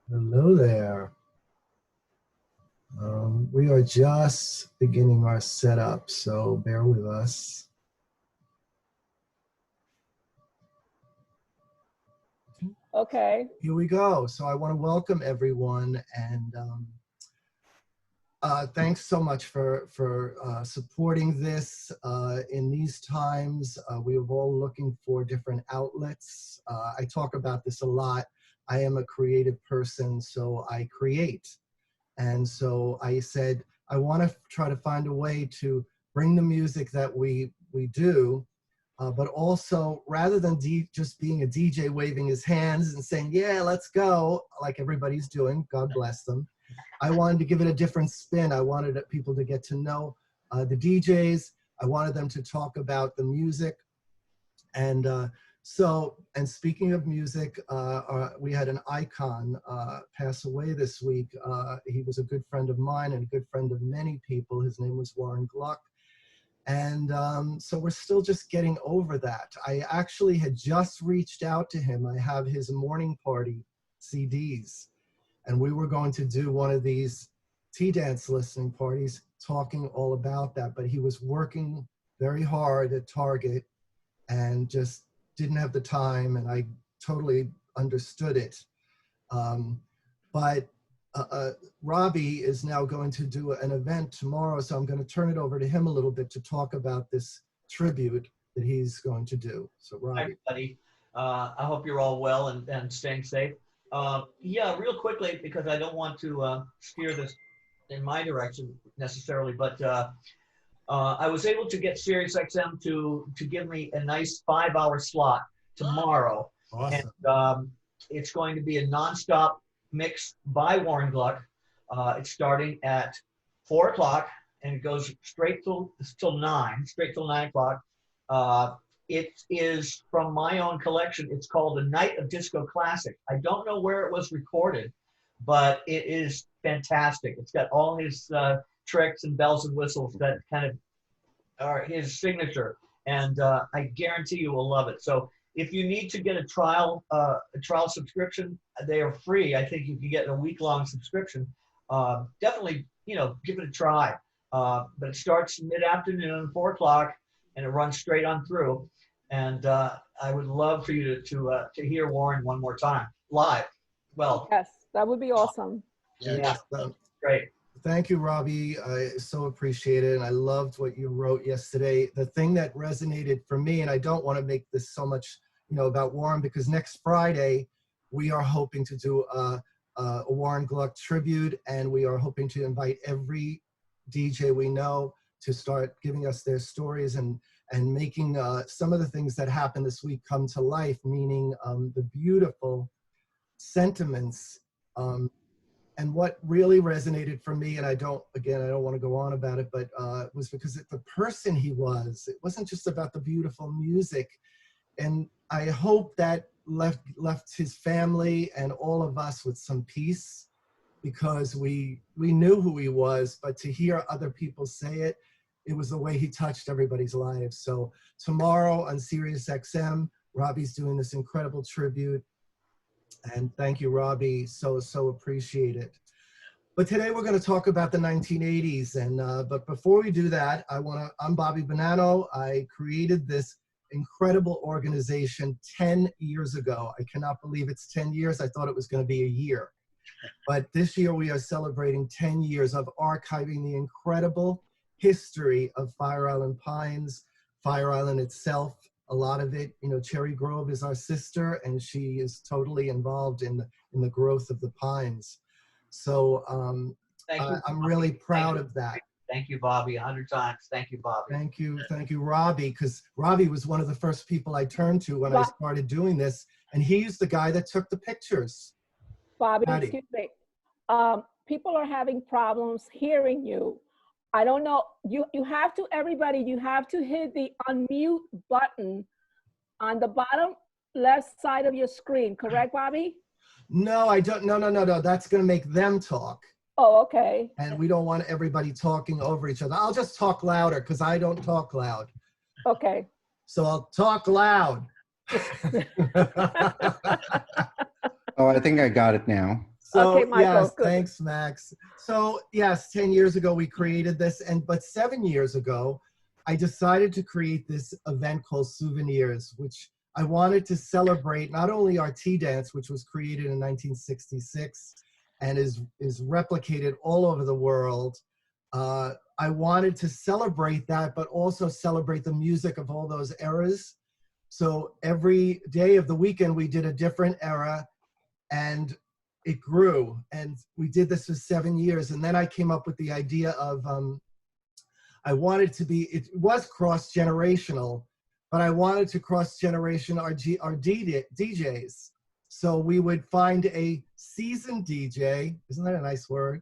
Hello there. We are just beginning our setup, so bear with us. Okay. Here we go. So I want to welcome everyone, and thanks so much for supporting this in these times. We are all looking for different outlets. I talk about this a lot. I am a creative person, so I create. And so I said, I want to try to find a way to bring the music that we do, but also rather than just being a DJ waving his hands and saying, yeah, let's go, like everybody's doing, God bless them. I wanted to give it a different spin. I wanted people to get to know the DJs. I wanted them to talk about the music. And and speaking of music, we had an icon pass away this week. He was a good friend of mine and a good friend of many people. His name was Warren Gluck. And so we're still just getting over that. I actually had just reached out to him. I have his morning party CDs, and we were going to do one of these tea dance listening parties talking all about that. But he was working very hard at Target and just didn't have the time, and I totally understood it. But Robbie is now going to do an event tomorrow, so I'm going to turn it over to him a little bit to talk about this tribute that he's going to do. So Robbie. Hi, everybody. I hope you're all well and staying safe. Yeah, real quickly, because I don't want to steer this in my direction necessarily, but I was able to get SiriusXM to give me a nice 5-hour slot tomorrow. Awesome. And it's going to be a nonstop mix by Warren Gluck. It's starting at 4 o'clock and it goes straight till 9 o'clock. It is from my own collection. It's called A Night of Disco Classic. I don't know where it was recorded, but it is fantastic. It's got all his tricks and bells and whistles that kind of are his signature, and I guarantee you will love it. So if you need to get a trial subscription, they are free. I think you can get a week-long subscription. Definitely, give it a try. But it starts mid-afternoon, 4 o'clock, and it runs straight on through. And I would love for you to hear Warren one more time live. Well, Yes, that would be awesome. Yeah, great. Thank you, Robbie. I so appreciate it. And I loved what you wrote yesterday. The thing that resonated for me, and I don't want to make this so much, about Warren, because next Friday, we are hoping to do a Warren Gluck tribute, and we are hoping to invite every DJ we know to start giving us their stories and making some of the things that happened this week come to life, meaning the beautiful sentiments. And what really resonated for me, and I don't want to go on about it, but was because the person he was. It wasn't just about the beautiful music. And I hope that left his family and all of us with some peace, because we knew who he was, but to hear other people say it, it was the way he touched everybody's lives. So tomorrow on SiriusXM, Robbie's doing this incredible tribute. And thank you, Robbie. So appreciate it. But today we're going to talk about the 1980s. And but before we do that, I'm Bobby Bonanno. I created this incredible organization 10 years ago. I cannot believe it's 10 years. I thought it was going to be a year. But this year we are celebrating 10 years of archiving the incredible history of Fire Island Pines, Fire Island itself. A lot of it, Cherry Grove is our sister, and she is totally involved in the growth of the pines. So I'm really proud of that. Thank you, Bobby, 100 times. Thank you, Bobby. Thank you, Robbie, because Robbie was one of the first people I turned to when I started doing this, and he's the guy that took the pictures. Bobby, excuse me. People are having problems hearing you. I don't know. You have to, everybody, you have to hit the unmute button on the bottom left side of your screen. Correct, Bobby? No, I don't. No. That's going to make them talk. Oh, okay. And we don't want everybody talking over each other. I'll just talk louder because I don't talk loud. Okay. So I'll talk loud. Oh, I think I got it now. So Okay, Michael, yes, good. thanks, Max. So yes, 10 years ago we created this, but 7 years ago, I decided to create this event called Souvenirs, which I wanted to celebrate not only our tea dance, which was created in 1966 and is replicated all over the world. I wanted to celebrate that, but also celebrate the music of all those eras. So every day of the weekend, we did a different era, and it grew. And we did this for 7 years. And then I came up with the idea of, I wanted to be, it was cross-generational, but I wanted to cross-generation our DJs. So we would find a seasoned DJ. Isn't that a nice word?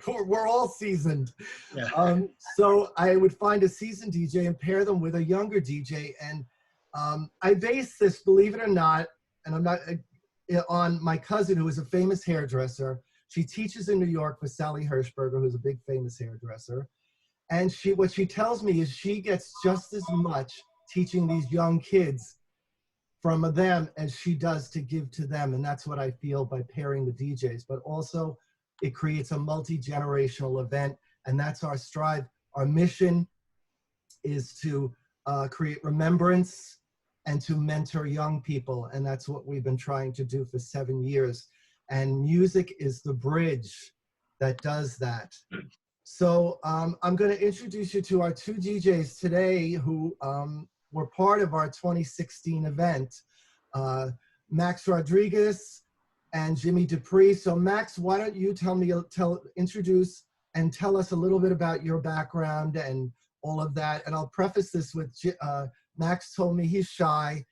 We're all seasoned. Yeah. So I would find a seasoned DJ and pair them with a younger DJ. And I base this, believe it or not, and I'm not, on my cousin, who is a famous hairdresser. She teaches in New York for Sally Hirschberger, who's a big famous hairdresser. And what she tells me is she gets just as much teaching these young kids from them as she does to give to them. And that's what I feel by pairing the DJs. But also it creates a multi-generational event. And that's our strive. Our mission is to create remembrance and to mentor young people. And that's what we've been trying to do for 7 years. And music is the bridge that does that. So I'm going to introduce you to our two DJs today who were part of our 2016 event, Max Rodriguez and Jimmy Dupree. So Max, why don't you introduce and tell us a little bit about your background and all of that. And I'll preface this with, Max told me he's shy.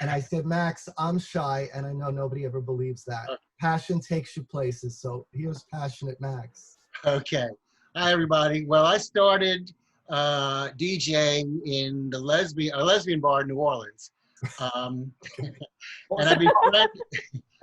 And I said, Max, I'm shy. And I know nobody ever believes that. Passion takes you places. So here's Passionate Max. Okay. Hi, everybody. Well, I started DJing in a lesbian bar in New Orleans. And I befriended,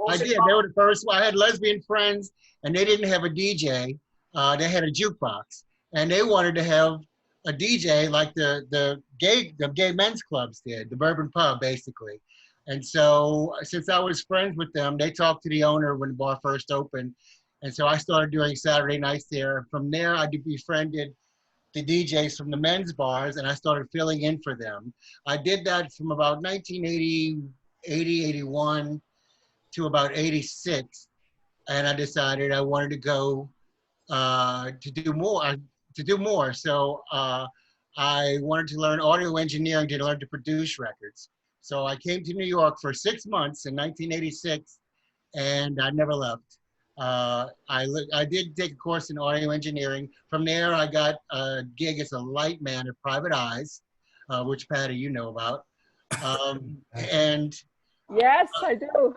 I did. They were the first one. I had lesbian friends, and they didn't have a DJ. They had a jukebox, and they wanted to have a DJ like the gay men's clubs did, the Bourbon Pub, basically. And so since I was friends with them, they talked to the owner when the bar first opened. And so I started doing Saturday nights there. From there, I befriended the DJs from the men's bars, and I started filling in for them. I did that from about 81 to about 86. And I decided I wanted to go to do more. So I wanted to learn audio engineering to learn to produce records. So I came to New York for 6 months in 1986, and I never left. I did take a course in audio engineering. From there, I got a gig as a light man at Private Eyes, which Patty, you know about. And yes, I do.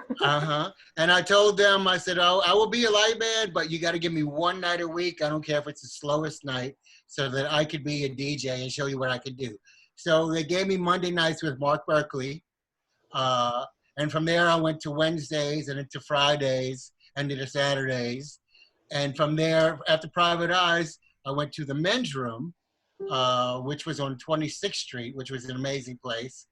And I told them, I said, oh, I will be a light man, but you got to give me one night a week. I don't care if it's the slowest night, so that I could be a DJ and show you what I could do. So they gave me Monday nights with Mark Berkeley. And from there, I went to Wednesdays and into Fridays and into Saturdays. And from there, after Private Eyes, I went to the men's room, which was on 26th Street, which was an amazing place.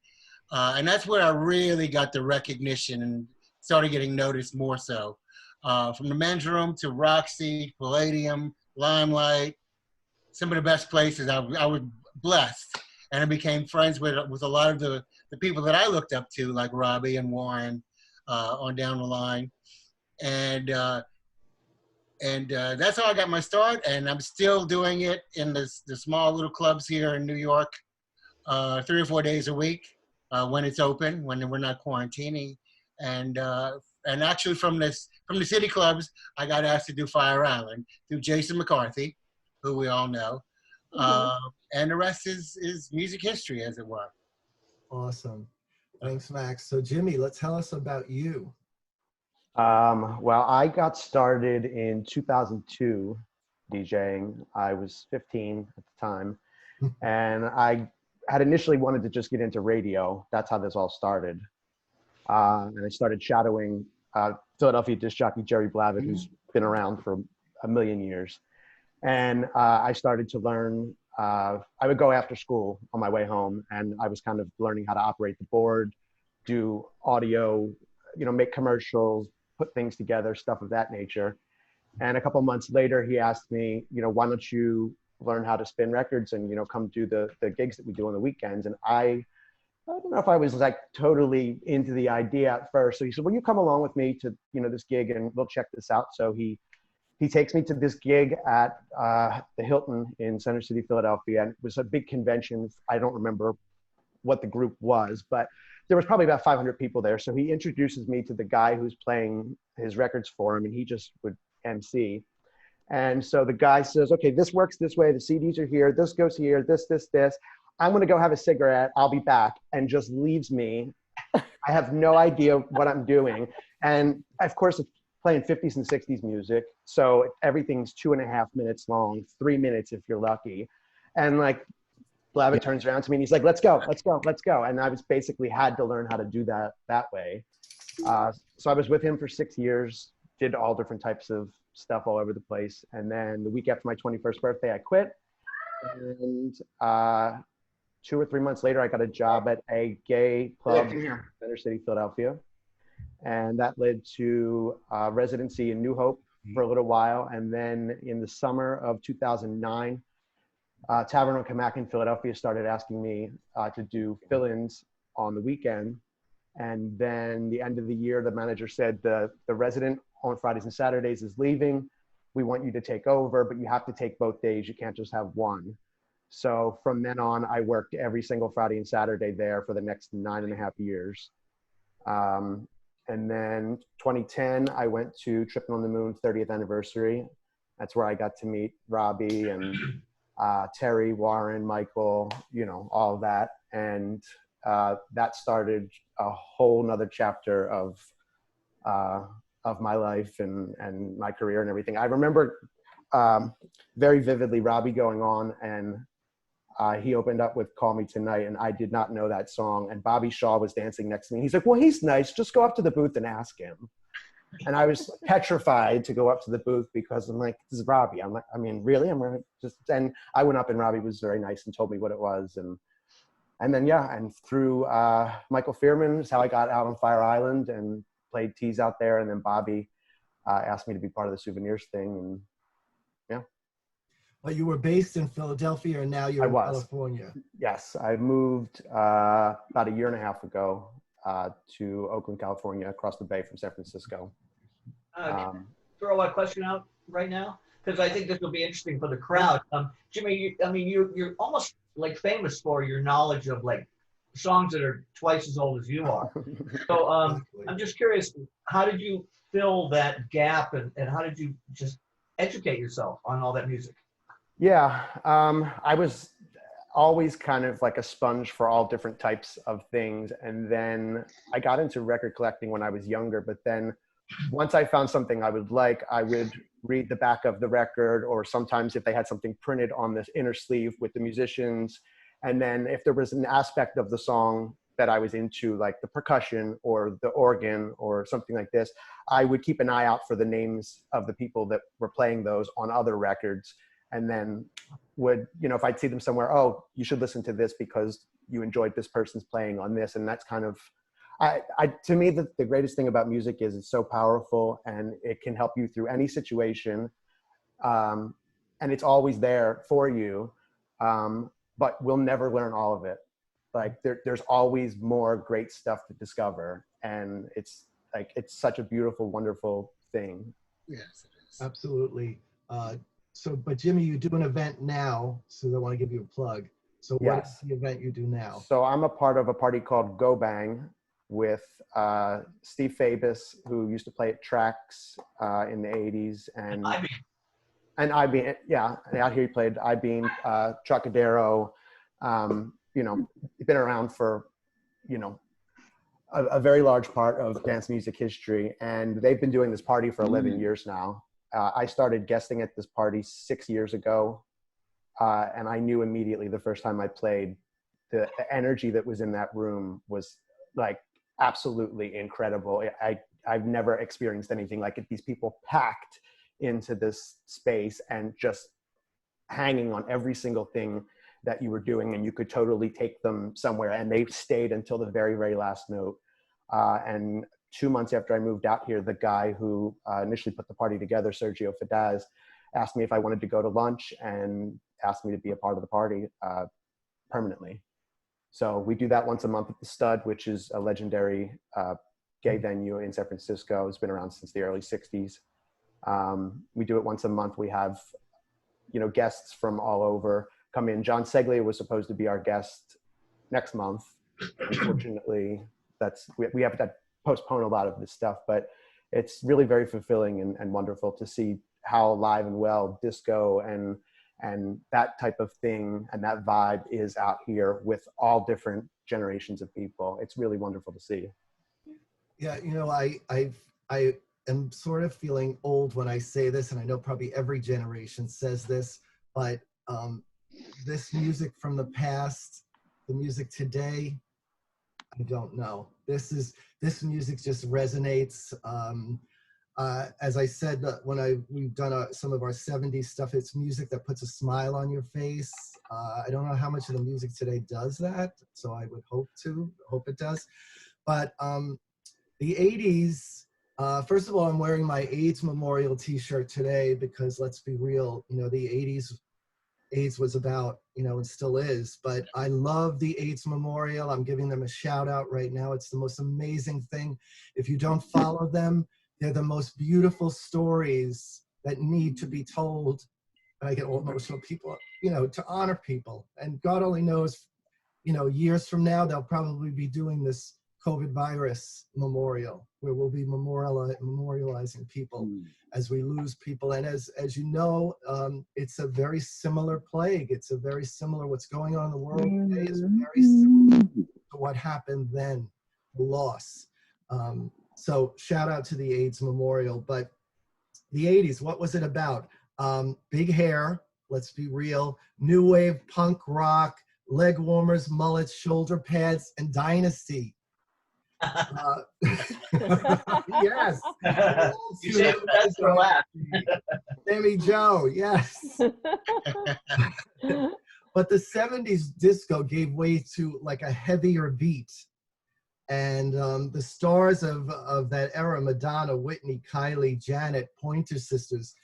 And that's where I really got the recognition and started getting noticed more so. From the men's room to Roxy, Palladium, Limelight, some of the best places. I was blessed. And I became friends with a lot of the people that I looked up to, like Robbie and Warren, on down the line. And that's how I got my start. And I'm still doing it in the small little clubs here in New York, 3 or 4 days a week when it's open, when we're not quarantining. And actually from the city clubs, I got asked to do Fire Island through Jason McCarthy, who we all know. And the rest is music history, as it were. Awesome. Thanks, Max. So Jimmy, let's tell us about you. Well, I got started in 2002 DJing. I was 15 at the time, and I had initially wanted to just get into radio. That's how this all started. And I started shadowing Philadelphia disc jockey Jerry Blavitt, who's been around for a million years. And I started to learn, I would go after school on my way home, and I was kind of learning how to operate the board, do audio make commercials, put things together, stuff of that nature. And a couple months later, he asked me, why don't you learn how to spin records and, come do the gigs that we do on the weekends. And I don't know if I was like totally into the idea at first. So he said, will you come along with me to, this gig and we'll check this out. So he takes me to this gig at the Hilton in Center City, Philadelphia. And it was a big convention. I don't remember what the group was, but there was probably about 500 people there. So he introduces me to the guy who's playing his records for him, and he just would MC. And so the guy says, okay, this works this way. The CDs are here. This goes here. This. I'm going to go have a cigarette. I'll be back. And just leaves me. I have no idea what I'm doing. And of course, it's playing 50s and 60s music. So everything's 2.5 minutes long, 3 minutes if you're lucky. And like, Blavitt turns around to me and he's like, let's go. And I was basically had to learn how to do that way. So I was with him for 6 years, did all different types of stuff all over the place. And then the week after my 21st birthday, I quit. And 2 or 3 months later, I got a job at a gay club in Center City, Philadelphia. And that led to residency in New Hope for a little while. And then in the summer of 2009, Tavern on Camac in Philadelphia started asking me to do fill-ins on the weekend. And then the end of the year, the manager said the resident on Fridays and Saturdays is leaving. We want you to take over, but you have to take both days. You can't just have one. So from then on, I worked every single Friday and Saturday there for the next 9.5 years. And then 2010, I went to Trippin' on the Moon 30th anniversary. That's where I got to meet Robbie and Terry, Warren, Michael, all of that. And that started a whole nother chapter of my life and my career and everything. I remember very vividly Robbie going on and he opened up with Call Me Tonight, and I did not know that song. And Bobby Shaw was dancing next to me. He's like, well, he's nice. Just go up to the booth and ask him. And I was petrified to go up to the booth because I'm like, this is Robbie. I'm like, I mean, really? I'm going to just, and I went up and Robbie was very nice and told me what it was. And then, yeah, and through Michael Fearman is how I got out on Fire Island and played teas out there. And then Bobby asked me to be part of the Souvenirs thing. And yeah. Well, you were based in Philadelphia and now you're in California. Yes, I moved about 1.5 years ago to Oakland, California, across the bay from San Francisco. Throw a question out right now, because I think this will be interesting for the crowd. Jimmy, you're almost like famous for your knowledge of like songs that are twice as old as you are. So I'm just curious, how did you fill that gap and how did you just educate yourself on all that music? Yeah, I was always kind of like a sponge for all different types of things. And then I got into record collecting when I was younger, but then once I found something I would like, I would read the back of the record, or sometimes if they had something printed on this inner sleeve with the musicians. And then if there was an aspect of the song that I was into, like the percussion or the organ or something like this, I would keep an eye out for the names of the people that were playing those on other records. And then would, if I'd see them somewhere, oh, you should listen to this because you enjoyed this person's playing on this. And that's kind of, to me, the greatest thing about music is it's so powerful and it can help you through any situation. And it's always there for you, but we'll never learn all of it. Like there's always more great stuff to discover. And it's like, it's such a beautiful, wonderful thing. Yes, it is. Absolutely. But Jimmy, you do an event now, so I want to give you a plug. So what is the event you do now? So I'm a part of a party called Go Bang with Steve Fabus, who used to play at Trax in the 80s. And I-Beam, yeah, out here he played I-Beam, Trocadero, been around for, a very large part of dance music history. And they've been doing this party for 11 years now. I started guesting at this party 6 years ago, and I knew immediately the first time I played, the energy that was in that room was like absolutely incredible. I've never experienced anything like it. These people packed into this space and just hanging on every single thing that you were doing, and you could totally take them somewhere, and they stayed until the very, very last note. And 2 months after I moved out here, the guy who initially put the party together, Sergio Fadaz, asked me if I wanted to go to lunch and asked me to be a part of the party permanently. So we do that once a month at the Stud, which is a legendary gay venue in San Francisco. It's been around since the early 60s. We do it once a month. We have, guests from all over come in. John Seglia was supposed to be our guest next month. Unfortunately, we have to postpone a lot of this stuff, but it's really very fulfilling and wonderful to see how alive and well disco and that type of thing and that vibe is out here with all different generations of people. It's really wonderful to see. Yeah, I am sort of feeling old when I say this, and I know probably every generation says this, but this music from the past, the music today, I don't know. This music just resonates. As I said, when we've done some of our 70s stuff, it's music that puts a smile on your face. I don't know how much of the music today does that, so I would hope it does. But the 80s, first of all, I'm wearing my AIDS Memorial t-shirt today because let's be real, the 80s, AIDS was about, and still is, but I love the AIDS Memorial. I'm giving them a shout out right now. It's the most amazing thing. If you don't follow them, they're the most beautiful stories that need to be told. And I get all emotional people, to honor people. And God only knows, years from now, they'll probably be doing this COVID virus memorial where we'll be memorializing people as we lose people. And as you know, it's a very similar plague. It's a very similar, what's going on in the world today is very similar to what happened then, the loss. So shout out to the AIDS Memorial. But the 80s, what was it about? Big hair, let's be real, new wave punk rock, leg warmers, mullets, shoulder pads, and Dynasty. Yes. You said that's the laugh. Sammy Joe, yes. But the 70s disco gave way to like a heavier beat. And the stars of that era, Madonna, Whitney, Kylie, Janet, Pointer Sisters.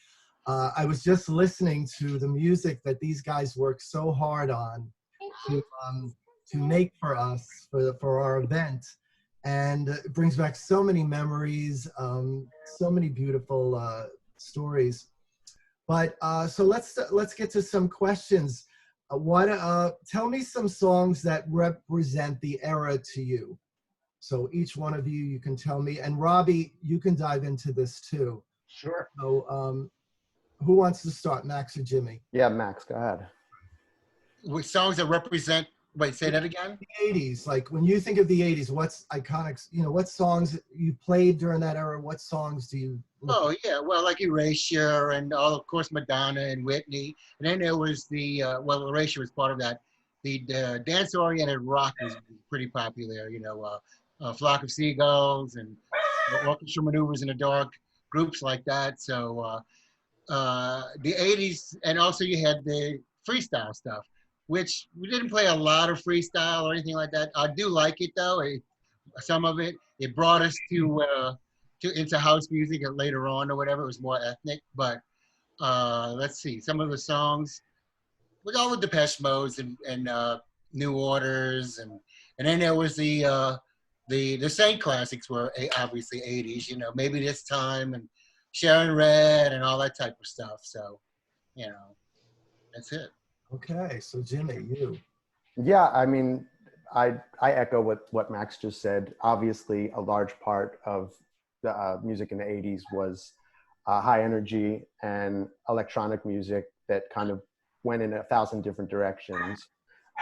I was just listening to the music that these guys worked so hard on to make for us, for our event. And it brings back so many memories, so many beautiful stories. But so let's get to some questions. Tell me some songs that represent the era to you. So each one of you can tell me, and Robbie, you can dive into this too. Sure. So who wants to start, Max or Jimmy? Yeah, Max, go ahead. With songs that represent, wait, say that again? The 80s, like when you think of the 80s, what's iconic, what songs you played during that era, what songs do you Oh, yeah, well, like Erasure and of course, Madonna and Whitney. And then there was Erasure was part of that. The dance-oriented rock was pretty popular, Flock of Seagulls and Orchestra Maneuvers in the Dark, groups like that. So the 80s, and also you had the freestyle stuff, which we didn't play a lot of freestyle or anything like that. I do like it though. Some of it brought us into house music later on or whatever. It was more ethnic, but let's see, some of the songs with all the Depeche Modes and New Orders, and then there was the Saint classics were obviously 80s, Maybe This Time and Sharon Red and all that type of stuff. So, that's it. Okay, so Jimmy, you. Yeah, I mean, I echo what Max just said. Obviously, a large part of the music in the 80s was high energy and electronic music that kind of went in 1,000 different directions.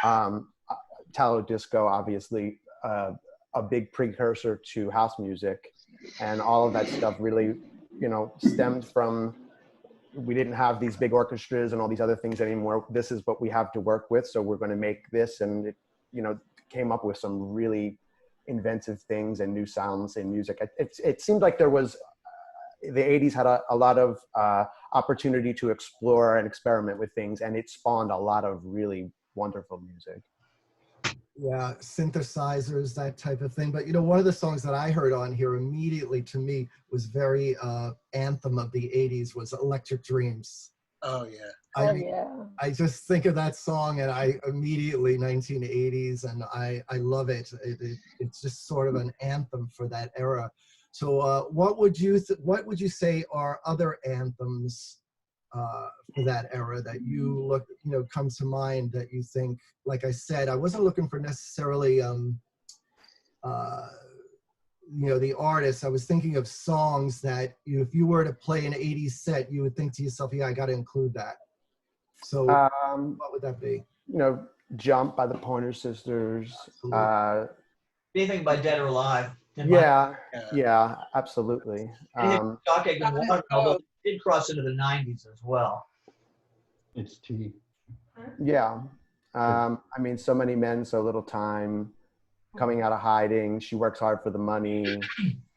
Italo disco, obviously, a big precursor to house music, and all of that stuff really, stemmed from, we didn't have these big orchestras and all these other things anymore. This is what we have to work with, so we're going to make this, and it, came up with some really inventive things and new sounds in music. It seemed like there was, the 80s had a lot of opportunity to explore and experiment with things, and it spawned a lot of really wonderful music. Yeah, synthesizers, that type of thing. But you know, one of the songs that I heard on here immediately to me was very anthem of the 80s was Electric Dreams. Oh yeah. Oh, I yeah. I just think of that song and I immediately 1980s and I love it. It's just sort of an anthem for that era. So what would you say are other anthems for that era that you come to mind that you think, like I said, I wasn't looking for necessarily the artist. I was thinking of songs that if you were to play an 80s set, you would think to yourself, yeah, I got to include that. So what would that be? Jump by the Pointer Sisters. Anything by Dead or Alive. Yeah, absolutely. Stockade and Water, although it did cross into the 90s as well. It's T. Yeah. I mean, So Many Men, So Little Time, Coming Out of Hiding, She Works Hard for the Money.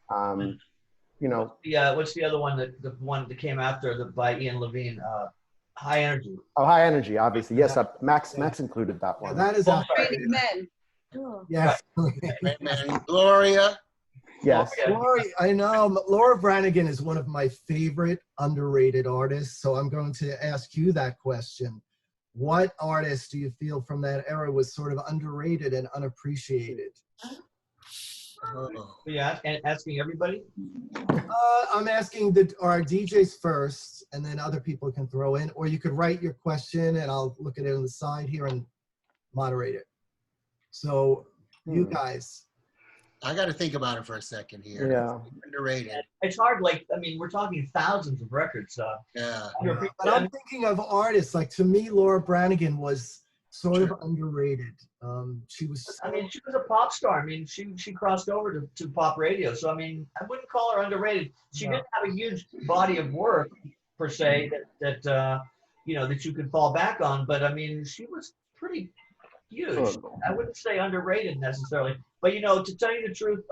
What's the other one the one that came after by Ian Levine? High Energy. Oh, High Energy, obviously. Yes, Max included that one. Yeah, that is Raining Men. yes. Man, Gloria. Yes. Laura, I know Laura Branigan is one of my favorite underrated artists. So I'm going to ask you that question. What artist do you feel from that era was sort of underrated and unappreciated? Yeah, and asking everybody? I'm asking our DJs first, and then other people can throw in, or you could write your question and I'll look at it on the side here and moderate it. So you guys. I got to think about it for a second here. Yeah. Underrated. It's hard, we're talking thousands of records. Yeah. But I'm thinking of artists, like to me, Laura Branigan was sort of underrated. She was she was a pop star. She crossed over to pop radio. So, I wouldn't call her underrated. She didn't have a huge body of work, per se, that you could fall back on. But, she was pretty huge. I wouldn't say underrated necessarily. But, to tell you the truth,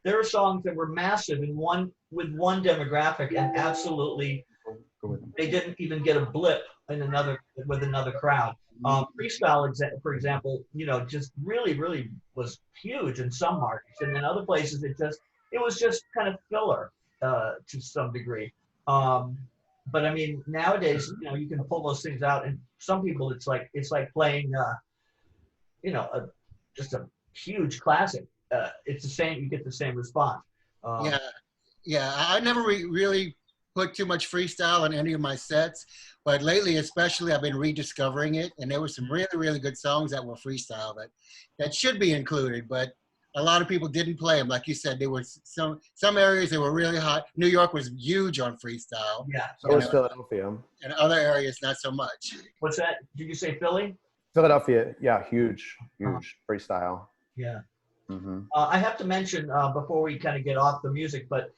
there are songs that were massive with one demographic and absolutely they didn't even get a blip with another crowd. Freestyle, for example, just really, really was huge in some markets, and in other places it was just kind of filler to some degree. But nowadays, you can pull those things out, and some people it's like playing, just a huge classic. It's the same. You get the same response. Yeah. I never really put too much freestyle in any of my sets, but lately especially I've been rediscovering it, and there were some really, really good songs that were freestyle that should be included, but a lot of people didn't play them. Like you said, there were some areas that were really hot. New York was huge on freestyle. Yeah. So was Philadelphia. And other areas not so much. What's that? Did you say Philly? Philadelphia, yeah, huge freestyle. Yeah. Mm-hmm. I have to mention before we kind of get off the music, but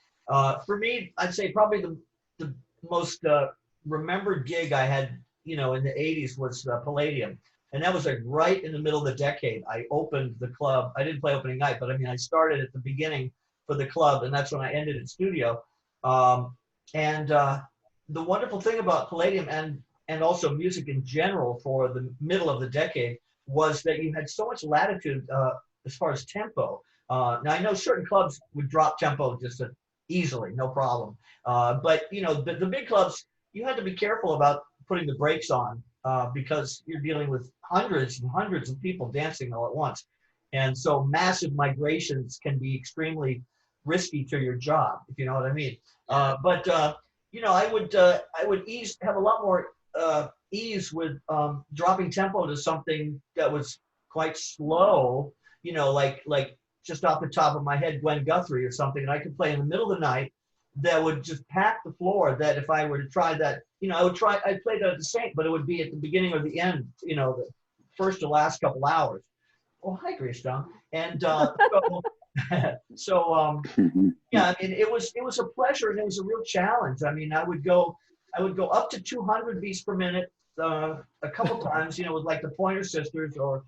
for me, I'd say probably the most remembered gig I had, in the 80s was Palladium. And that was right in the middle of the decade. I opened the club. I didn't play opening night, but I started at the beginning for the club, and that's when I ended in studio. And the wonderful thing about Palladium and also music in general for the middle of the decade was that you had so much latitude as far as tempo. Now I know certain clubs would drop tempo just easily, no problem. But the big clubs, you had to be careful about putting the brakes on because you're dealing with hundreds and hundreds of people dancing all at once. And so massive migrations can be extremely risky to your job, if you know what I mean. But I would have a lot more ease with dropping tempo to something that was quite slow, like just off the top of my head, Glenn Guthrie or something, and I could play in the middle of the night that would just pack the floor. That if I were to try that, I'd play that at the same, but it would be at the beginning or the end, the first to last couple hours. Oh, hi, Grace John. And yeah, it was a pleasure and it was a real challenge. I would go up to 200 beats per minute a couple times, with like the Pointer Sisters or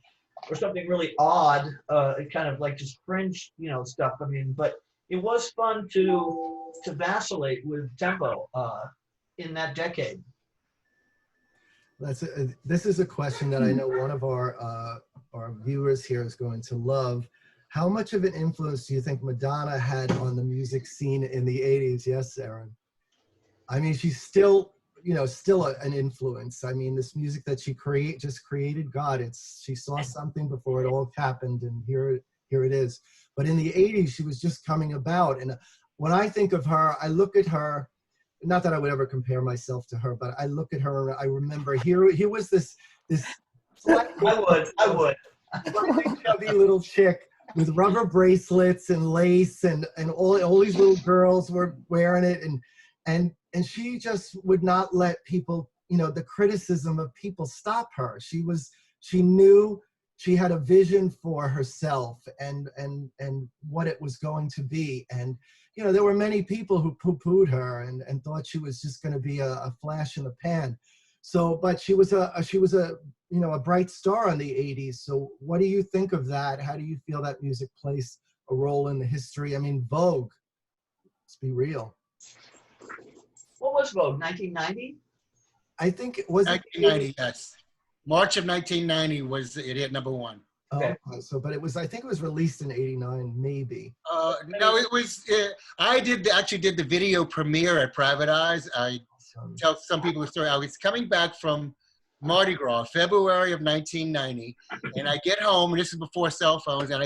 something really odd, kind of like just fringe, stuff. But it was fun to vacillate with tempo in that decade. This is a question that I know one of our viewers here is going to love. How much of an influence do you think Madonna had on the music scene in the 80s? Yes, Aaron. I mean, she's still, still an influence. I mean, this music that she just created, God, she saw something before it all happened, and here it is. But in the 80s, she was just coming about. And when I think of her, I look at her, not that I would ever compare myself to her, but I look at her and I remember here was this I would. slightly chubby little chick with rubber bracelets and lace, and all these little girls were wearing it, and she just would not let people, the criticism of people stop her. She knew she had a vision for herself and what it was going to be. And there were many people who poo-pooed her and thought she was just going to be a flash in the pan. So, but she was a bright star in the 80s. So what do you think of that? How do you feel that music plays a role in the history? I mean, Vogue, let's be real. What was Vogue, 1990? I think it was 1990, yes. March of 1990 it hit #1. Okay. So, but I think it was released in '89, maybe. No, it was, I actually did the video premiere at Private Eyes. I tell some people the story. I was coming back from Mardi Gras, February of 1990, and I get home, and this is before cell phones, and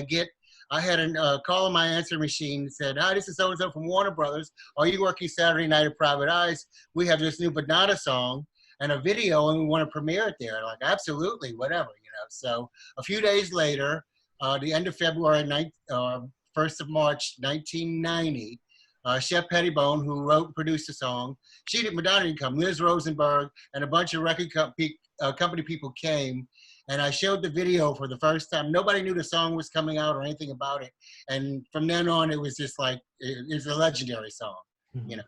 I had a call on my answering machine that said, "Hi, this is so-and-so from Warner Brothers. Are you working Saturday night at Private Eyes? We have this new Madonna song and a video, and we want to premiere it there." Like, absolutely, whatever, So a few days later, the end of February, 1st of March, 1990, Shep Pettibone, who wrote and produced the song, Madonna didn't come. Liz Rosenberg and a bunch of record company people came, and I showed the video for the first time. Nobody knew the song was coming out or anything about it. And from then on, it was just like, it was a legendary song.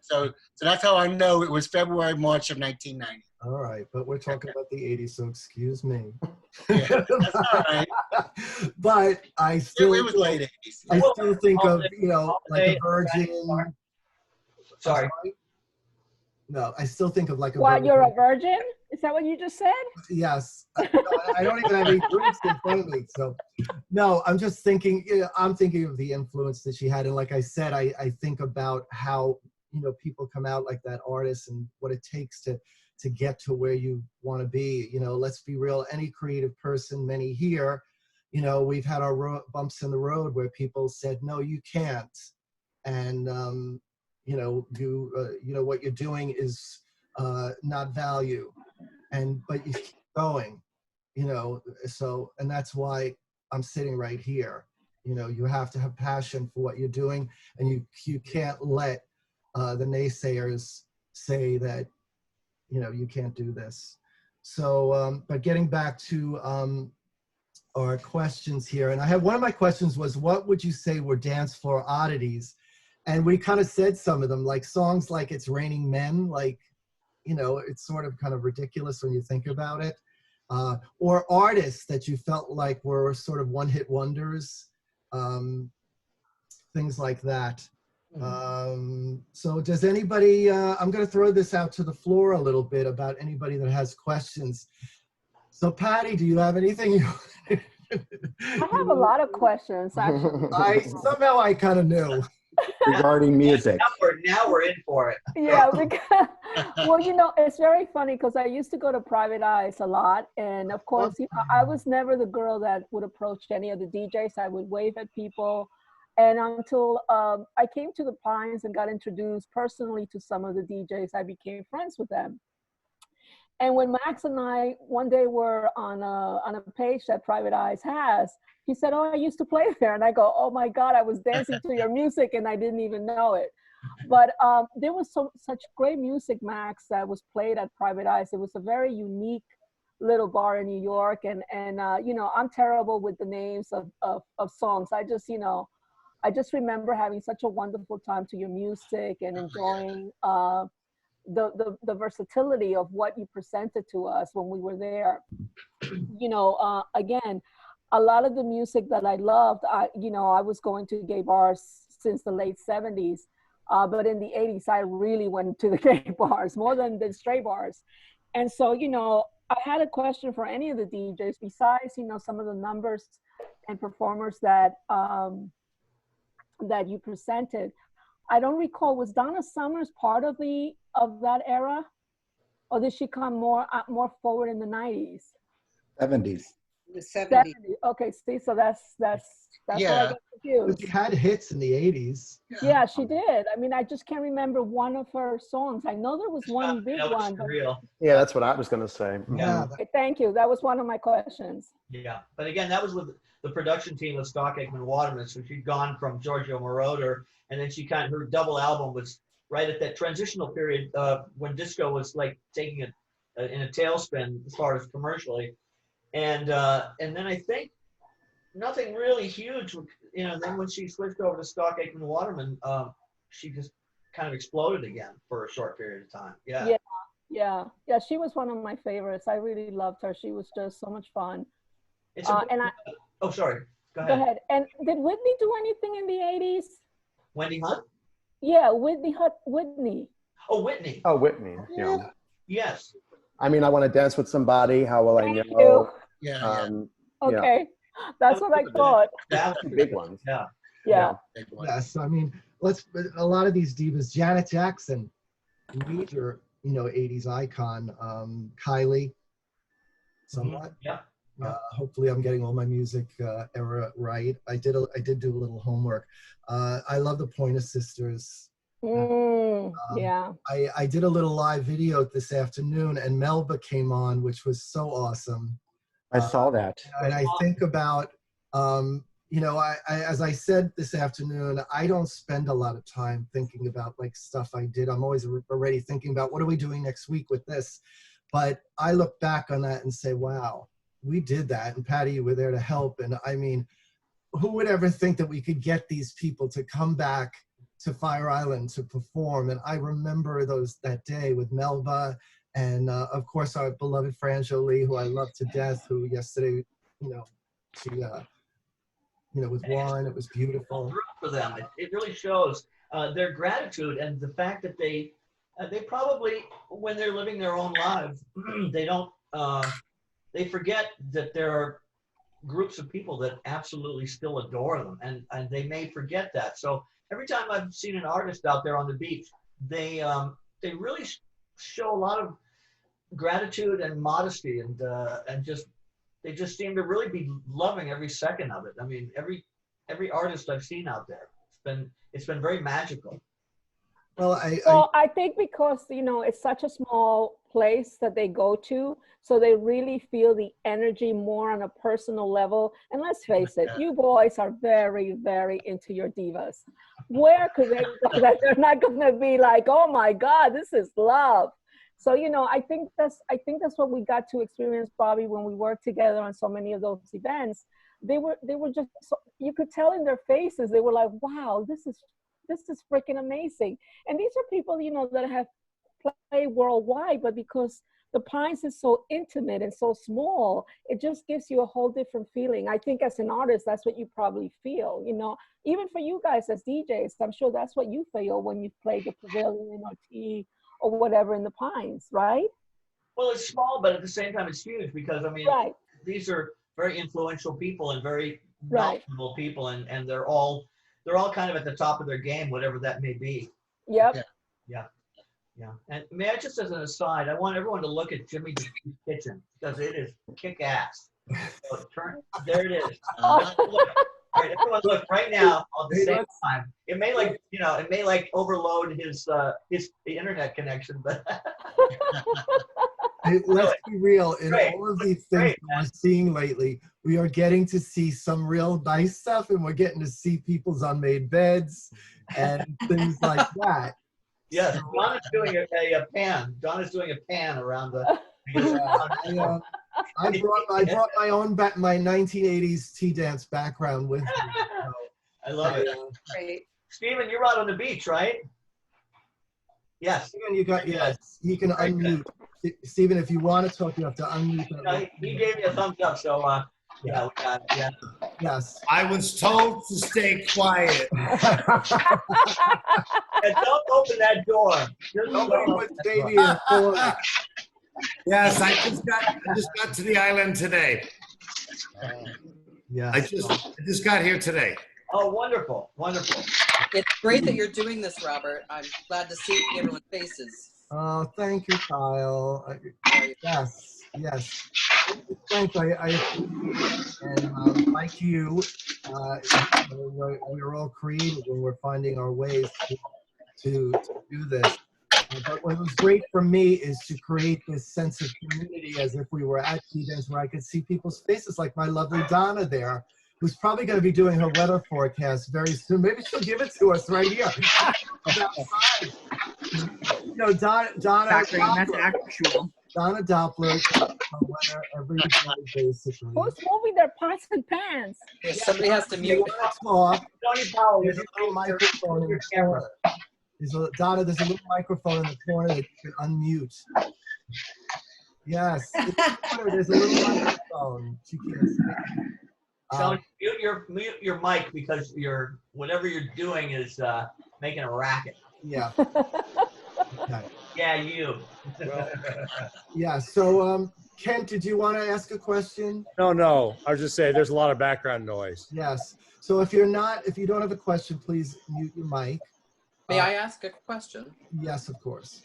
So that's how I know it was February, March of 1990. All right, but we're talking about the 80s, so excuse me. Yeah, that's all right. But I still, it was late 80s. I still think of, like a Virgin. Sorry. No, I still think of like a What, Virgin. you're a virgin? Is that what you just said? Yes. I don't even have any drinks in front of me. So, no, I'm just thinking, I'm thinking of the influence that she had. And like I said, I think about how, people come out like that artist and what it takes to get to where you want to be. Let's be real, any creative person, many here, we've had our bumps in the road where people said, no, you can't. And, what you're doing is not value. But you keep going, so, and that's why I'm sitting right here. You have to have passion for what you're doing, and you can't let the naysayers say that, you can't do this. So, but getting back to our questions here, and I have one of my questions was, what would you say were dance floor oddities? And we kind of said some of them, like songs like It's Raining Men, like, it's sort of kind of ridiculous when you think about it. Or artists that you felt like were sort of one-hit wonders, things like that. So does anybody, I'm going to throw this out to the floor a little bit about anybody that has questions. So Patty, do you have anything? I have a lot of questions, actually. Somehow I kind of knew. Regarding music. Now we're in for it. Yeah, because, well, it's very funny because I used to go to Private Eyes a lot. And of course, I was never the girl that would approach any of the DJs. I would wave at people. And until I came to the Pines and got introduced personally to some of the DJs, I became friends with them. And when Max and I one day were on a page that Private Eyes has, he said, "Oh, I used to play there." And I go, "Oh my God, I was dancing to your music and I didn't even know it." But there was such great music, Max, that was played at Private Eyes. It was a very unique little bar in New York. And I'm terrible with the names of songs. I just remember having such a wonderful time to your music and enjoying the versatility of what you presented to us when we were there. Again, a lot of the music that I loved, I was going to gay bars since the late 70s, but in the 80s, I really went to the gay bars more than the straight bars. And so, I had a question for any of the DJs besides, you know, some of the numbers and performers that that you presented. I don't recall, was Donna Summers part of that era, or did she come more forward in the 90s? 70s. The 70s. Okay, see, so that's where I Yeah. got confused. She had hits in the 80s. Yeah, she did. I mean, I just can't remember one of her songs. I know there was one big You know, it's one. But, real. Yeah, that's what I was going to say. Yeah. okay, thank you. That was one of my questions. Yeah, but again, that was with the production team of Stock Aitken Waterman. So she'd gone from Giorgio Moroder, and then her double album was right at that transitional period when disco was like taking in a tailspin as far as commercially, and then I think nothing really huge, you know. Then when she switched over to Stock Aitken Waterman, she just kind of exploded again for a short period of time. Yeah. Yeah. She was one of my favorites. I really loved her. She was just so much fun. It's oh, sorry. Go Go ahead. ahead. And did Whitney do anything in the 80s? Wendy Hunt? Yeah, Whitney. Oh, Whitney. Oh, Whitney. Yeah. Yes. I mean, I want to dance with somebody. How will I Thank know? you. Yeah. Okay, that's what I thought. That The big ones. Yeah. Yeah. Big one. Yes, I mean, a lot of these divas, Janet Jackson, major, you know, 80s icon, Kylie, somewhat. Yeah. Hopefully I'm getting all my music era right. I did do a little homework. I love the Pointer Sisters. Yeah. I did a little live video this afternoon, and Melba came on, which was so awesome. I saw that. And I think about, you know, I as I said this afternoon, I don't spend a lot of time thinking about like stuff I did. I'm always already thinking about what are we doing next week with this. But I look back on that and say, wow, we did that. And Patty, you were there to help. And I mean, who would ever think that we could get these people to come back to Fire Island to perform? And I remember that day with Melba and of course our beloved Fran Jolie, who I love to death, who yesterday, you know, she, you know, with Warren, it was beautiful. For them, it really shows their gratitude and the fact that they probably, when they're living their own lives, they don't, they forget that there are groups of people that absolutely still adore them, and they may forget that. So every time I've seen an artist out there on the beach, they really show a lot of gratitude and modesty, and they just seem to really be loving every second of it. I mean, every artist I've seen out there, it's been very magical. Well, I think because, you know, it's such a small place that they go to, so they really feel the energy more on a personal level. And let's face it, you boys are very, very into your divas. Where could they go that they're not going to be like, oh my God, this is love? So, you know, I think that's what we got to experience, Bobby, when we worked together on so many of those events. They were just, you could tell in their faces, they were like, wow, this is freaking amazing. And these are people, you know, that have played worldwide, but because the Pines is so intimate and so small, it just gives you a whole different feeling. I think as an artist, that's what you probably feel, you know, even for you guys as DJs, I'm sure that's what you feel when you play the Pavilion or T or whatever in the Pines, right? Well, it's small, but at the same time, it's huge because, I mean, right. These are very influential people and very right. knowledgeable people, and they're all kind of at the top of their game, whatever that may be. Yep. Yeah. And may I just, as an aside, I want everyone to look at Jimmy Dupree's kitchen because it is kick-ass. So there it is. All right, everyone look right now at the same time. It may overload the internet connection, but hey, let's be real. In all of these things we're seeing lately, we are getting to see some real nice stuff, and we're getting to see people's unmade beds and things like that. Yes, so, Donna's doing a pan. Donna's doing a pan around the. I brought my own my 1980s tea dance background with me. So, I love it. Great. Stephen, you're out on the beach, right? Yes. Stephen, you can unmute. Stephen, if you want to talk, you have to unmute. He gave me a thumbs up, so yeah, we got it. Yeah. Yes. I was told to stay quiet. And don't open that door. Nobody puts baby in a corner. Yes, I just got to the island today. Yeah. I just got here today. Oh, wonderful, wonderful. It's great that you're doing this, Robert. I'm glad to see everyone's faces. Oh, thank you, Kyle. Yes, yes. Thank you. I appreciate it. And like you, we're all creative and we're finding our ways to do this. But what was great for me is to create this sense of community as if we were at events where I could see people's faces, like my lovely Donna there, who's probably going to be doing her weather forecast very soon. Maybe she'll give it to us right here. You know, Donna That's actual. Donna Doppler weather every day, basically. Who's moving their pots and pans? Yeah, somebody has to mute. Talk. Tony Powell, There's a little microphone in the corner. Donna, there's a little microphone in the corner that you can unmute. Yes. There's a little microphone. She can't see. Tony, mute your mic because whatever you're doing is making a racket. Yeah. Okay. Yeah, you. Yeah. So, Kent, did you want to ask a question? No. I was just saying there's a lot of background noise. Yes. So if you don't have a question, please mute your mic. May I ask a question? Yes, of course.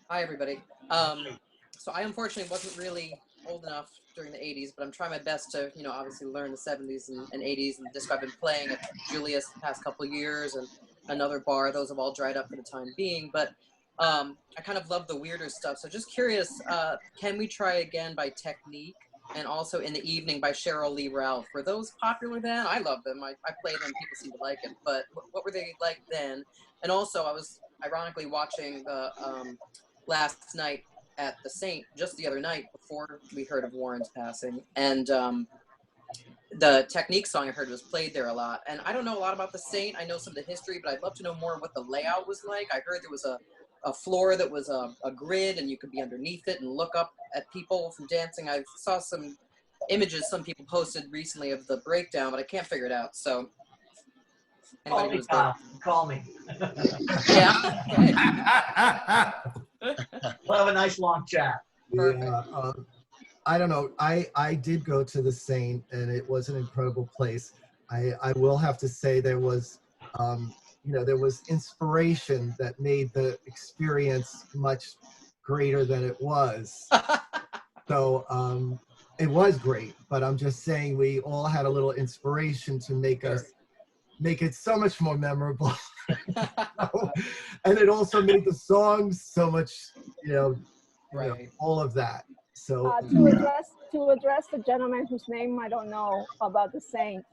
Hi, everybody. So I unfortunately wasn't really old enough during the 80s, but I'm trying my best to, obviously learn the 70s and 80s. And just I've been playing at Julius the past couple of years and another bar. Those have all dried up for the time being. But I kind of love the weirder stuff. So just curious, can we try again by Technique? And also In the Evening by Cheryl Lee Ralph. Were those popular then? I love them. I play them. People seem to like it. But what were they like then? And also, I was ironically watching the last night at the Saint just the other night before we heard of Warren's passing. And the Technique song I heard was played there a lot. And I don't know a lot about the Saint. I know some of the history, but I'd love to know more what the layout was like. I heard there was a floor that was a grid and you could be underneath it and look up at people from dancing. I saw some images some people posted recently of the breakdown, but I can't figure it out. So anybody who's there. Call me. Yeah. Okay. We'll have a nice long chat. Yeah, I don't know. I did go to the Saint, and it was an incredible place. I will have to say there was, there was inspiration that made the experience much greater than it was. So it was great, but I'm just saying we all had a little inspiration to make it so much more memorable. And it also made the songs so much, all of that. So to address the gentleman whose name I don't know about the Saint,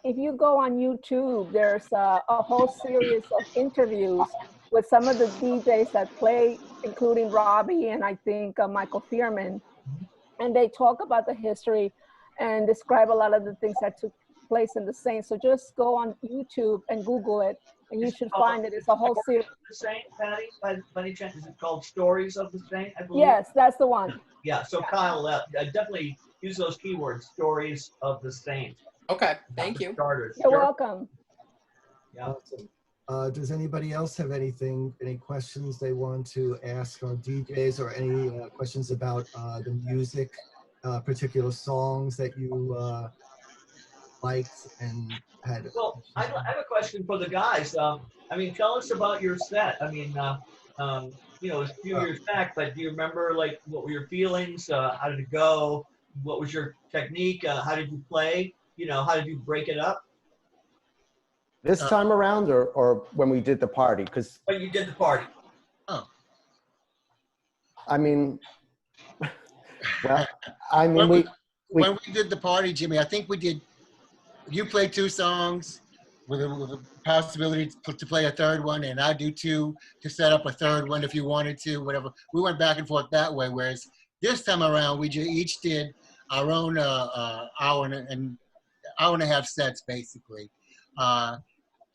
if you go on YouTube, there's a whole series of interviews with some of the DJs that play, including Robbie and I think Michael Fearman, and they talk about the history and describe a lot of the things that took place in the Saint. So just go on YouTube and Google it, and you should find it. It's a whole series. The Saint, Patty, by any chance, is it called Stories of the Saint? I believe. Yes, that's the one. Yeah. So Kyle, definitely use those keywords. Stories of the Saint. Okay. Thank you. Starters. You're welcome. Yeah. Does anybody else have any questions they want to ask our DJs, or any questions about the music, particular songs that you liked and had? Well, I have a question for the guys. Tell us about your set. It's a few years back, but do you remember, what were your feelings? How did it go? What was your technique? How did you play? How did you break it up? This time around, or when we did the party? Because when you did the party. Oh. When we did the party, Jimmy, I think you played 2 songs with a possibility to play a third one, and I do 2 to set up a third one if you wanted to, whatever. We went back and forth that way, whereas this time around, we each did our own hour and a half sets, basically.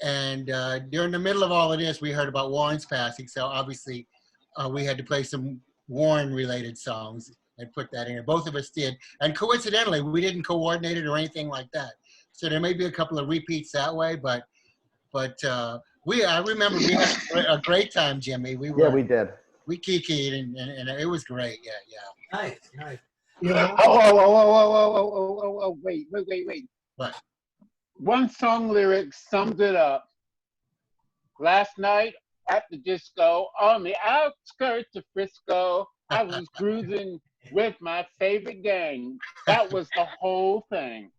And during the middle of all of this, we heard about Warren's passing, so obviously we had to play some Warren-related songs and put that in. Both of us did. And coincidentally, we didn't coordinate it or anything like that. So there may be a couple of repeats that way, but I remember we had a great time, Jimmy. We did. we kikied and it was great. Yeah, yeah. Nice, nice. Yeah. Oh, wait. What? One song lyric sums it up. Last night at the disco on the outskirts of Frisco, I was cruising with my favorite gang. That was the whole thing.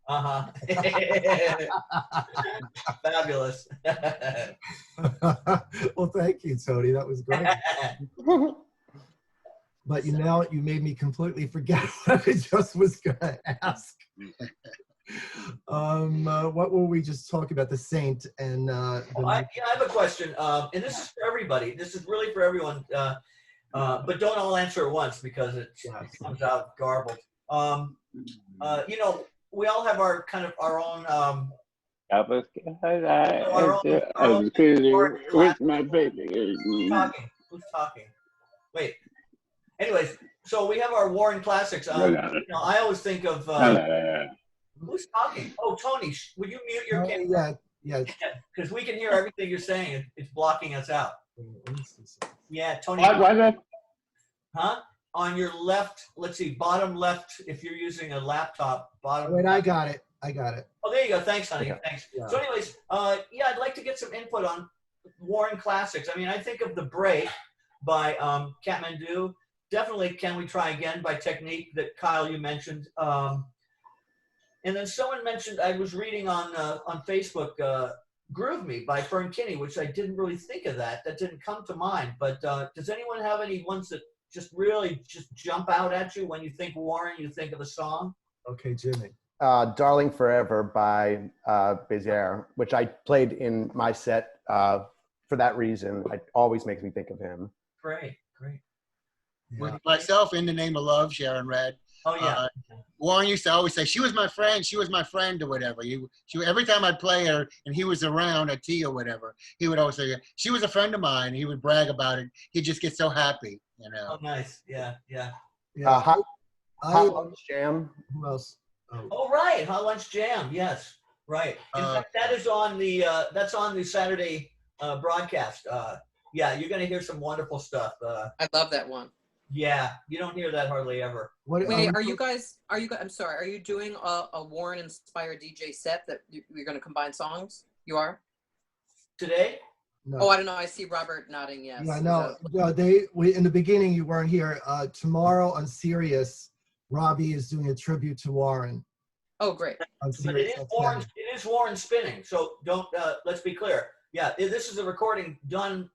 Fabulous. Well, thank you, Tony. That was great. But you made me completely forget what I just was going to ask. What were we just talking about? The Saint and I have a question, and this is for everybody. This is really for everyone, but don't all answer at once because it comes out garbled. You know, we all have our kind of our own. With my baby. Who's talking? Wait. Anyways, so we have our Warren classics. You know, I always think of. Who's talking? Oh, Tony, would you mute your camera? Yeah. Because we can hear everything you're saying. It's blocking us out. Yeah, Tony. Huh? On your left, let's see, bottom left, if you're using a laptop, bottom. Wait, left. I got it. Oh, there you go. Thanks, honey. Okay. Thanks. Yeah. So anyways, yeah, I'd like to get some input on Warren classics. I mean, I think of The Break by Kathmandu. Definitely Can We Try Again by Technique that Kyle, you mentioned. And then someone mentioned, I was reading on Facebook, Groove Me by Fern Kinney, which I didn't really think of that. That didn't come to mind. But does anyone have any ones that just really just jump out at you when you think Warren, you think of a song? Okay, Jimmy. Darling Forever by Bézier, which I played in my set for that reason. It always makes me think of him. Great, great. With myself, In the Name of Love, Sharon Red. Oh, yeah. Warren used to always say, she was my friend, or whatever. Every time I'd play her and he was around at tea or whatever, he would always say, she was a friend of mine. He would brag about it. He'd just get so happy, you know. Oh, nice. Yeah. Hot Lunch Jam. Who else? Oh, right. Hot Lunch Jam. Yes. Right. In fact, that is on the, that's on the Saturday broadcast. Yeah, you're going to hear some wonderful stuff. I love that one. Yeah, you don't hear that hardly ever. Wait, are you guys, I'm sorry, are you doing a Warren inspired DJ set that you're going to combine songs? You are? Today? No. Oh, I don't know. I see Robert nodding, yes. Yeah, no, in the beginning, you weren't here. Tomorrow on Sirius, Robbie is doing a tribute to Warren. Oh, great. But it is Warren spinning, so don't, let's be clear. Yeah, this is a recording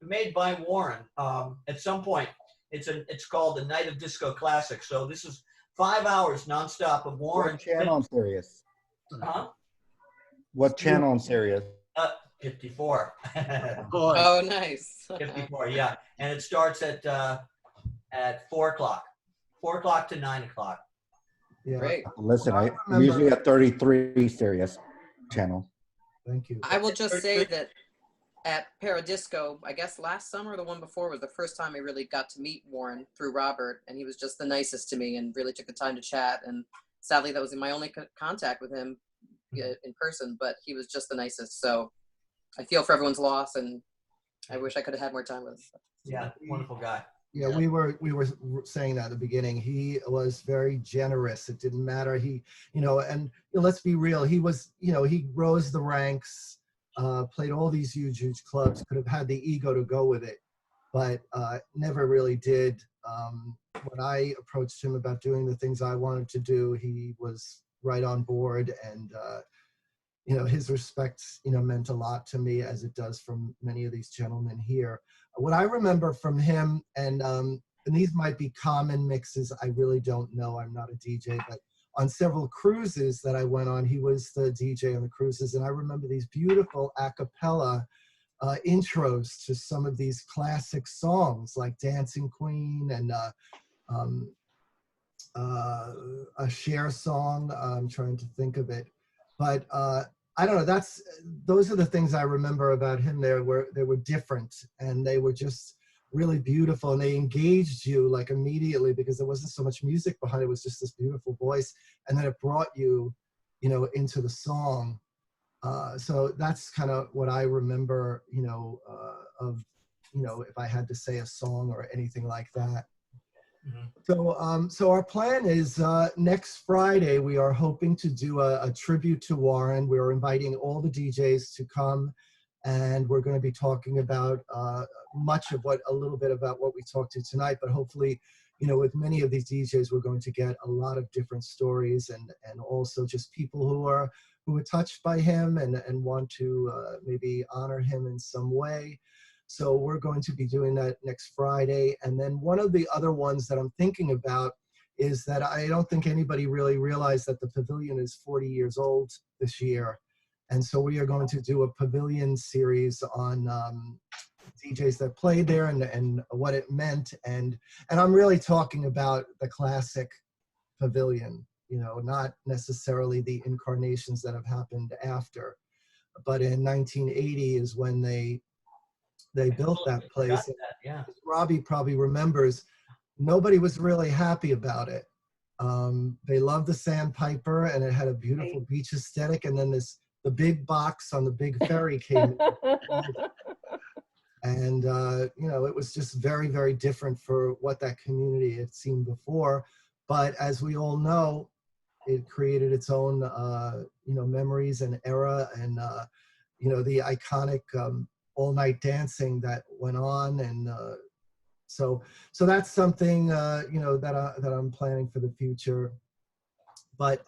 made by Warren at some point. It's called the Night of Disco Classic. So this is 5 hours nonstop of Warren. What channel on Sirius? Huh? What channel on Sirius? 54. Oh, nice. 54, yeah. And it starts at 4 o'clock. 4 o'clock to 9 o'clock. Yeah. Great. Listen, I'm usually at 33 Sirius channel. Thank you. I will just say that at Paradisco, I guess last summer or the one before was the first time I really got to meet Warren through Robert, and he was just the nicest to me and really took the time to chat. And sadly, that was my only contact with him in person, but he was just the nicest. So I feel for everyone's loss, and I wish I could have had more time with him. Yeah, wonderful guy. Yeah, we were saying that at the beginning. He was very generous. It didn't matter. He, and let's be real. He was, he rose the ranks. Played all these huge clubs, could have had the ego to go with it, but never really did. When I approached him about doing the things I wanted to do, he was right on board, and his respect meant a lot to me, as it does from many of these gentlemen here. What I remember from him, and these might be common mixes, I really don't know, I'm not a DJ, but on several cruises that I went on, he was the DJ on the cruises, and I remember these beautiful a cappella intros to some of these classic songs like Dancing Queen and a Cher song. I'm trying to think of it, but I don't know. Those are the things I remember about him. They were different, and they were just really beautiful, and they engaged you like immediately because there wasn't so much music behind it. It was just this beautiful voice, and then it brought you, into the song. So that's kind of what I remember, of you know, if I had to say a song or anything like that. Mhm. So our plan is next Friday, we are hoping to do a tribute to Warren. We're inviting all the DJs to come, and we're going to be talking about a little bit about what we talked to tonight, but hopefully, you know, with many of these DJs, we're going to get a lot of different stories and also just people who were touched by him and want to maybe honor him in some way. So we're going to be doing that next Friday. And then one of the other ones that I'm thinking about is that I don't think anybody really realized that the pavilion is 40 years old this year. And so we are going to do a pavilion series on DJs that played there and what it meant. And I'm really talking about the classic pavilion, you know, not necessarily the incarnations that have happened after. But in 1980 is when they built that place. Yeah. Robbie probably remembers, nobody was really happy about it. They loved the Sandpiper and it had a beautiful beach aesthetic. And then the big box on the big ferry came in. And, you know, it was just very, very different for what that community had seen before. But as we all know, it created its own, you know, memories and era and, you know, the iconic all-night dancing that went on. And so that's something, you know, that I'm planning for the future. But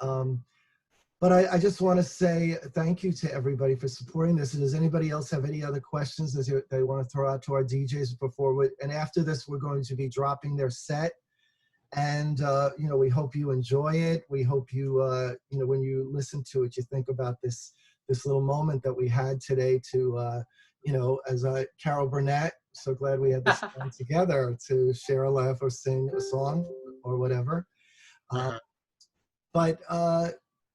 I just want to say thank you to everybody for supporting this. And does anybody else have any other questions that they want to throw out to our DJs before and after this, we're going to be dropping their set. And, you know, we hope you enjoy it. We hope you, you know, when you listen to it, you think about this little moment that we had today to, you know, as Carol Burnett, so glad we had this time together to share a laugh or sing a song or whatever. But,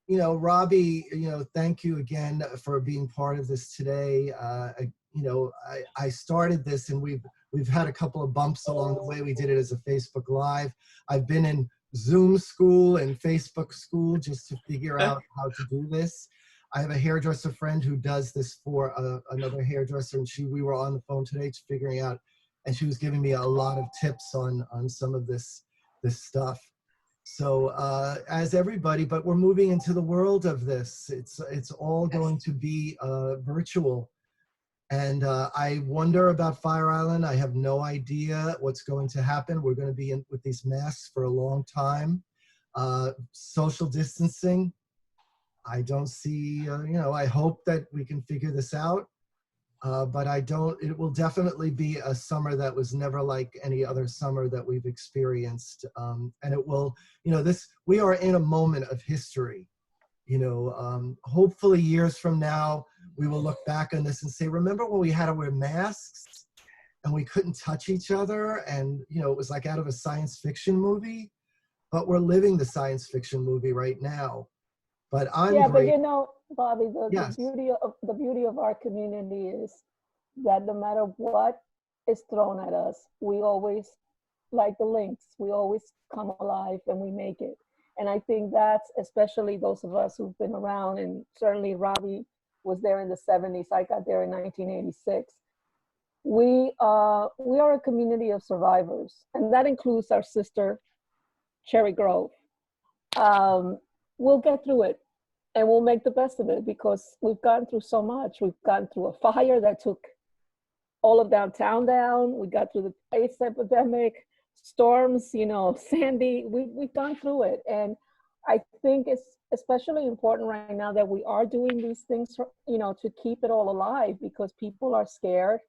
you know, Robbie, you know, thank you again for being part of this today. You know, I started this and we've had a couple of bumps along the way. We did it as a Facebook Live. I've been in Zoom school and Facebook school just to figure out how to do this. I have a hairdresser friend who does this for another hairdresser, and we were on the phone today figuring out, and she was giving me a lot of tips on some of this stuff. So as everybody, but we're moving into the world of this. It's all going to be virtual. And I wonder about Fire Island. I have no idea what's going to happen. We're going to be in with these masks for a long time. Social distancing. I don't see, you know, I hope that we can figure this out. But it will definitely be a summer that was never like any other summer that we've experienced. And it will, you know, we are in a moment of history. You know, hopefully years from now, we will look back on this and say, remember when we had to wear masks and we couldn't touch each other? And, you know, it was like out of a science fiction movie, but we're living the science fiction movie right now. But but you know, Bobby, the beauty of our community is that no matter what is thrown at us, we always, like the Lynx, we always come alive and we make it. And I think that's especially those of us who've been around, and certainly Robbie was there in the 70s. I got there in 1986. We are a community of survivors, and that includes our sister, Cherry Grove. We'll get through it and we'll make the best of it because we've gone through so much. We've gone through a fire that took all of downtown down. We got through the AIDS epidemic, storms, you know, Sandy. We've gone through it. And I think it's especially important right now that we are doing these things, you know, to keep it all alive, because people are scared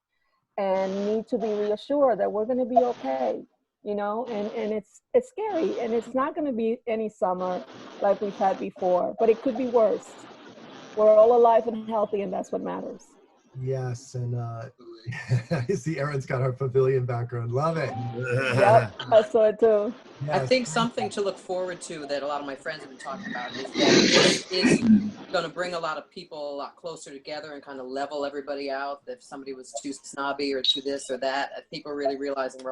and need to be reassured that we're going to be okay. You know, and it's scary, and it's not going to be any summer like we've had before, but it could be worse. We're all alive and healthy, and that's what matters. Yes, and I see Erin's got her pavilion background. Love it. Yep, I saw it too. Yes. I think something to look forward to that a lot of my friends have been talking about is that this is going to bring a lot of people a lot closer together and kind of level everybody out. If somebody was too snobby or too this or that, people are really realizing we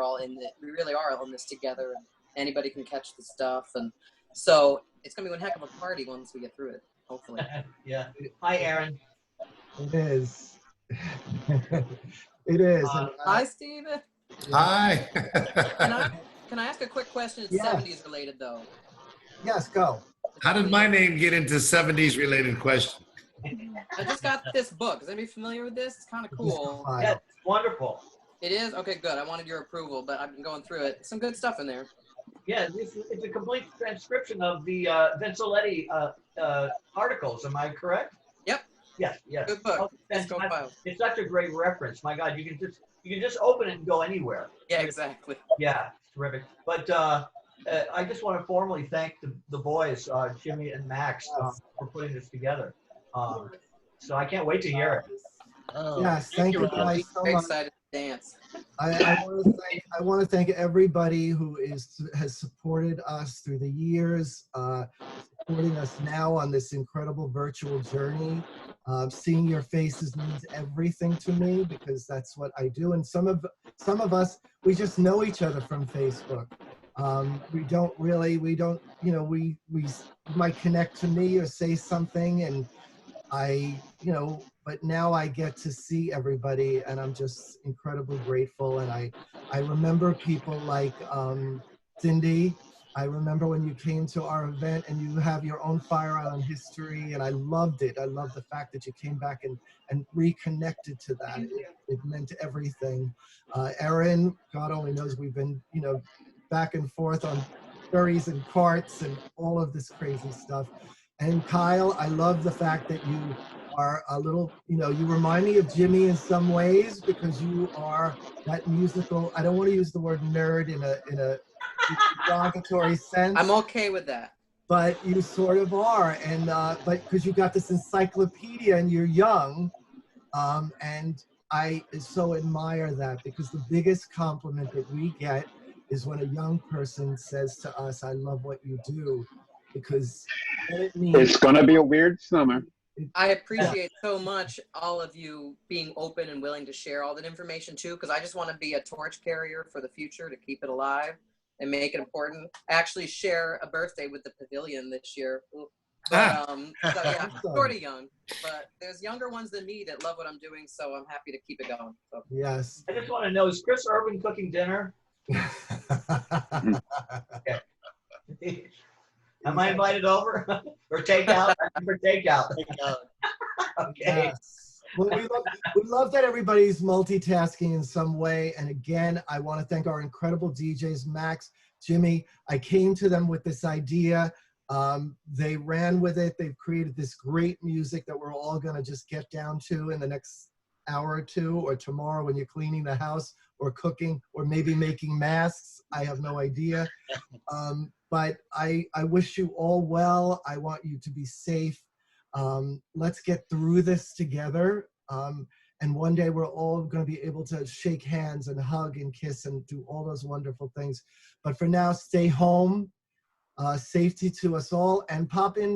really are all in this together, and anybody can catch the stuff. And so it's going to be one heck of a party once we get through it, hopefully. Yeah. Hi, Erin. It is. It is. Hi, Steven. Hi. Can I ask a quick question? It's Yes. 70s related, though. Yes, go. How did my name get into 70s related question? I just got this book. Is anybody familiar with this? It's kind of cool. Yeah, it's wonderful. It is? Okay, good. I wanted your approval, but I've been going through it. Some good stuff in there. Yeah, it's a complete transcription of the Vinsoletti articles. Am I correct? Yep. Yes. Yes. Good book. Oh, Let's go file. it's such a great reference. My God, you can just open it and go anywhere. Yeah, exactly. Yeah, it's terrific. But I just want to formally thank the boys, Jimmy and Max, for putting this together. So I can't wait to hear it. Oh, Yes, thank you guys so Very much. excited to dance. I want to thank everybody who has supported us through the years, supporting us now on this incredible virtual journey. Seeing your faces means everything to me because that's what I do. And some of us, we just know each other from Facebook. We might connect to me or say something, and but now I get to see everybody, and I'm just incredibly grateful. And I remember people like Cindy. I remember when you came to our event and you have your own Fire Island history, and I loved it. I love the fact that you came back and reconnected to that. It meant everything. Erin, God only knows, we've been, back and forth on ferries and carts and all of this crazy stuff. And Kyle, I love the fact that you are a little, you remind me of Jimmy in some ways because you are that musical, I don't want to use the word nerd in a derogatory sense. I'm okay with that. But you sort of are, and but because you got this encyclopedia and you're young, and I so admire that because the biggest compliment that we get is when a young person says to us, "I love what you do," because it means It's gonna be a weird summer. I appreciate so much all of you being open and willing to share all that information too, because I just want to be a torch carrier for the future to keep it alive and make it important. Actually share a birthday with the pavilion this year. But, so yeah, sort of young, but there's younger ones than me that love what I'm doing, so I'm happy to keep it going. So. Yes. I just want to know, is Chris Urban cooking dinner? Okay. Am I invited over? Or takeout? For takeout. Okay. Yes. Well, we love that everybody's multitasking in some way. And again, I want to thank our incredible DJs, Max, Jimmy. I came to them with this idea. They ran with it. They've created this great music that we're all going to just get down to in the next hour or two, or tomorrow when you're cleaning the house or cooking or maybe making masks. I have no idea. But I wish you all well. I want you to be safe. Let's get through this together. And one day we're all going to be able to shake hands and hug and kiss and do all those wonderful things. But for now, stay home. Safety to us all. And pop in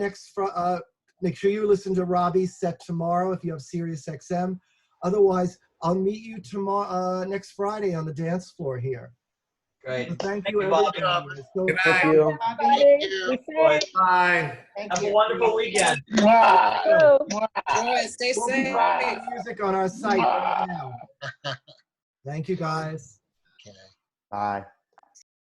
make sure you listen to Robbie's set tomorrow if you have Sirius XM. Otherwise, I'll meet you tomorrow, next Friday on the dance floor here. Great. So thank you, Bob. everybody. Good Thank night. you. Bye. Have a wonderful weekend. Boys, stay We'll be safe. playing music on our site right now. Thank you, guys. Okay. Bye.